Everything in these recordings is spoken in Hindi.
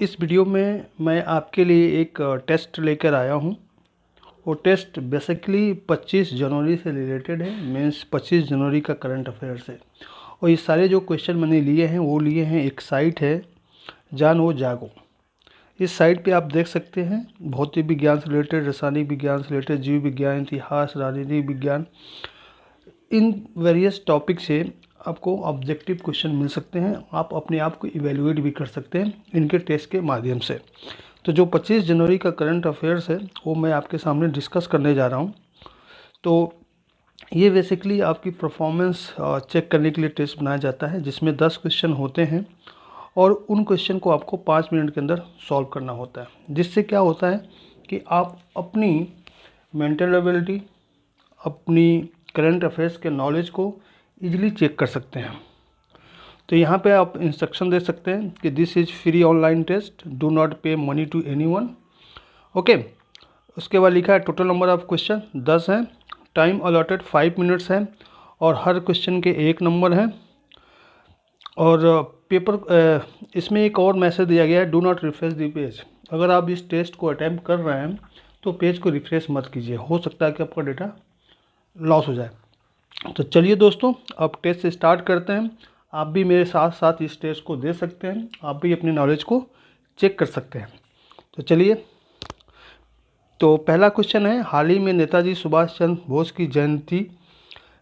इस वीडियो में मैं आपके लिए एक टेस्ट लेकर आया हूं। वो टेस्ट बेसिकली 25 जनवरी से रिलेटेड है, मीन्स 25 जनवरी का करंट अफेयर्स है। और ये सारे जो क्वेश्चन मैंने लिए हैं वो लिए हैं, एक साइट है जानो जागो। इस साइट पे आप देख सकते हैं भौतिक विज्ञान से रिलेटेड, रासायनिक विज्ञान से रिलेटेड, जीव विज्ञान, इतिहास, राजनीतिक विज्ञान, इन वेरियस टॉपिक से आपको ऑब्जेक्टिव क्वेश्चन मिल सकते हैं। आप अपने आप को इवेल्युएट भी कर सकते हैं इनके टेस्ट के माध्यम से। तो जो 25 जनवरी का करंट अफेयर्स है वो मैं आपके सामने डिस्कस करने जा रहा हूँ। तो ये बेसिकली आपकी परफॉर्मेंस चेक करने के लिए टेस्ट बनाया जाता है, जिसमें 10 क्वेश्चन होते हैं और उन क्वेश्चन को आपको 5 मिनट के अंदर सॉल्व करना होता है। जिससे क्या होता है कि आप अपनी मेंटल एबिलिटी, अपनी करंट अफेयर्स के नॉलेज को इजीली चेक कर सकते हैं। तो यहाँ पे आप इंस्ट्रक्शन दे सकते हैं कि this is free online test, do not pay money to anyone. Okay, उसके बाद लिखा है टोटल नंबर ऑफ क्वेश्चन 10 हैं, टाइम अलॉटेड 5 मिनट्स है और हर क्वेश्चन के 1 नंबर है। और पेपर इसमें एक और मैसेज दिया गया है, do not refresh the page. अगर आप इस टेस्ट को अटैम्प्ट कर रहे हैं तो पेज को रिफ्रेश मत कीजिए, हो सकता है कि आपका डेटा लॉस हो जाए। तो चलिए दोस्तों, अब टेस्ट स्टार्ट करते हैं। आप भी मेरे साथ साथ इस टेस्ट को दे सकते हैं, आप भी अपनी नॉलेज को चेक कर सकते हैं। तो चलिए, तो पहला क्वेश्चन है, हाल ही में नेताजी सुभाष चंद्र बोस की जयंती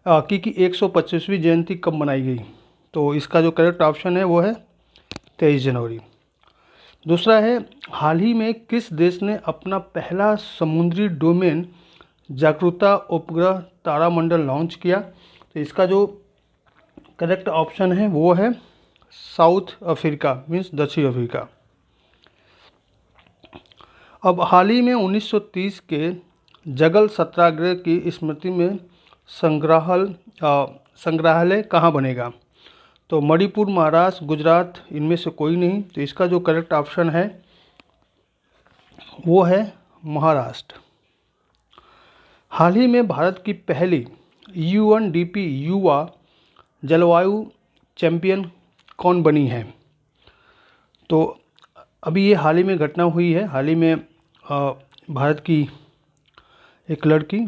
की 125वीं जयंती कब मनाई गई? तो इसका जो करेक्ट ऑप्शन है वो है 23 जनवरी। दूसरा है, हाल ही में किस देश ने अपना पहला समुद्री डोमेन जागरूकता उपग्रह तारामंडल लॉन्च किया? तो इसका जो करेक्ट ऑप्शन है वो है साउथ अफ्रीका, मीन्स दक्षिण अफ्रीका। अब हाल ही में 1930 के जगल सत्याग्रह की स्मृति में संग्रहालय कहाँ बनेगा? तो मणिपुर, महाराष्ट्र, गुजरात, इनमें से कोई नहीं। तो इसका जो करेक्ट ऑप्शन है वो है महाराष्ट्र। हाल ही में भारत की पहली यूएनडीपी युवा जलवायु चैंपियन कौन बनी है? तो अभी ये हाल ही में घटना हुई है। हाल ही में भारत की एक लड़की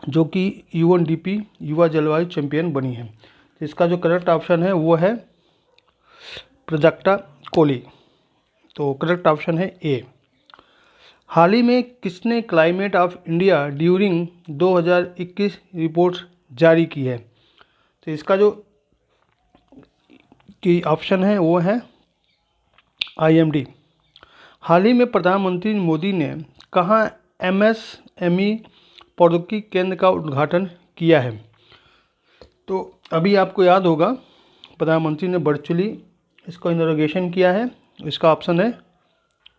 जो कि यूएनडीपी युवा जलवायु चैंपियन बनी है। तो इसका जो करेक्ट ऑप्शन है वो है प्राजक्ता कोली। तो करेक्ट ऑप्शन है ए। हाल ही में किसने climate of India during 2021 report जारी की है? तो इसका जो की ऑप्शन है वो है IMD। हाल ही में प्रधानमंत्री मोदी ने कहाँ MSME प्रौद्योगिकी केंद्र का उद्घाटन किया है? तो अभी आपको याद होगा प्रधानमंत्री ने वर्चुअली इसको इनॉग्रेशन किया है। इसका ऑप्शन है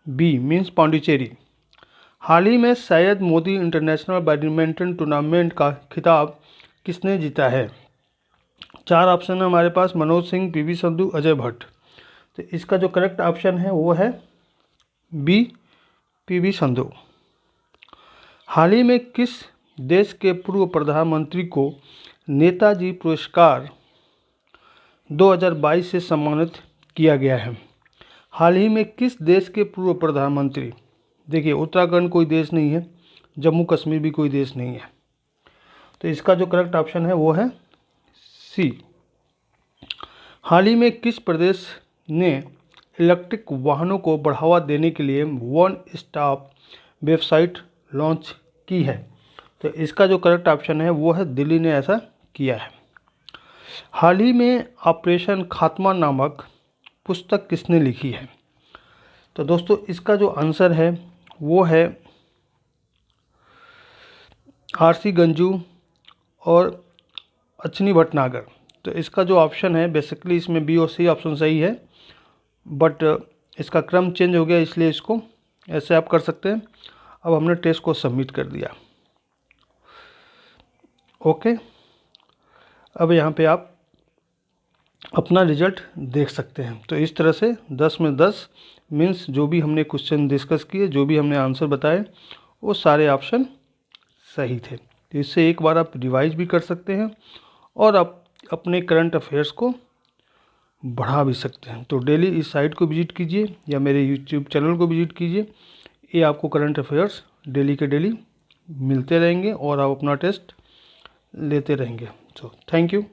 बी, मीन्स पांडिचेरी। हाल ही में Syed Modi international badminton tournament का खिताब किसने जीता है? 4 ऑप्शन है हमारे पास, मनोज सिंह, PV संधू, अजय भट्ट। तो इसका जो करेक्ट ऑप्शन है वो है बी, PV संधू। हाल ही में किस देश के पूर्व प्रधानमंत्री को नेताजी पुरस्कार 2022 से सम्मानित किया गया है? हाल ही में किस देश के पूर्व प्रधानमंत्री, देखिए उत्तराखंड कोई देश नहीं है, जम्मू कश्मीर भी कोई देश नहीं है। तो इसका जो करेक्ट ऑप्शन है वो है सी। हाल ही में किस प्रदेश ने इलेक्ट्रिक वाहनों को बढ़ावा देने के लिए वन स्टॉप वेबसाइट लॉन्च की है? तो इसका जो करेक्ट ऑप्शन है वो है दिल्ली ने ऐसा किया है। हाल ही में ऑपरेशन खात्मा नामक पुस्तक किसने लिखी है? तो दोस्तों इसका जो आंसर है वो है RC गंजू और अश्विनी भटनागर। तो इसका जो ऑप्शन है बेसिकली इसमें बी और सी ऑप्शन सही है, बट इसका क्रम चेंज हो गया, इसलिए इसको ऐसे आप कर सकते हैं। अब हमने टेस्ट को सबमिट कर दिया। ओके, अब यहाँ पे आप अपना रिजल्ट देख सकते हैं। तो इस तरह से 10 में 10 मीन्स जो भी हमने क्वेश्चन डिस्कस किए, जो भी हमने आंसर बताए, वो सारे ऑप्शन सही थे। तो इससे एक बार आप रिवाइज भी कर सकते हैं और आप अपने करंट अफेयर्स को बढ़ा भी सकते हैं। तो डेली इस साइट को विजिट कीजिए या मेरे यूट्यूब चैनल को विजिट कीजिए। ये आपको करंट अफेयर्स डेली के डेली मिलते रहेंगे और आप अपना टेस्ट लेते रहेंगे। So thank you.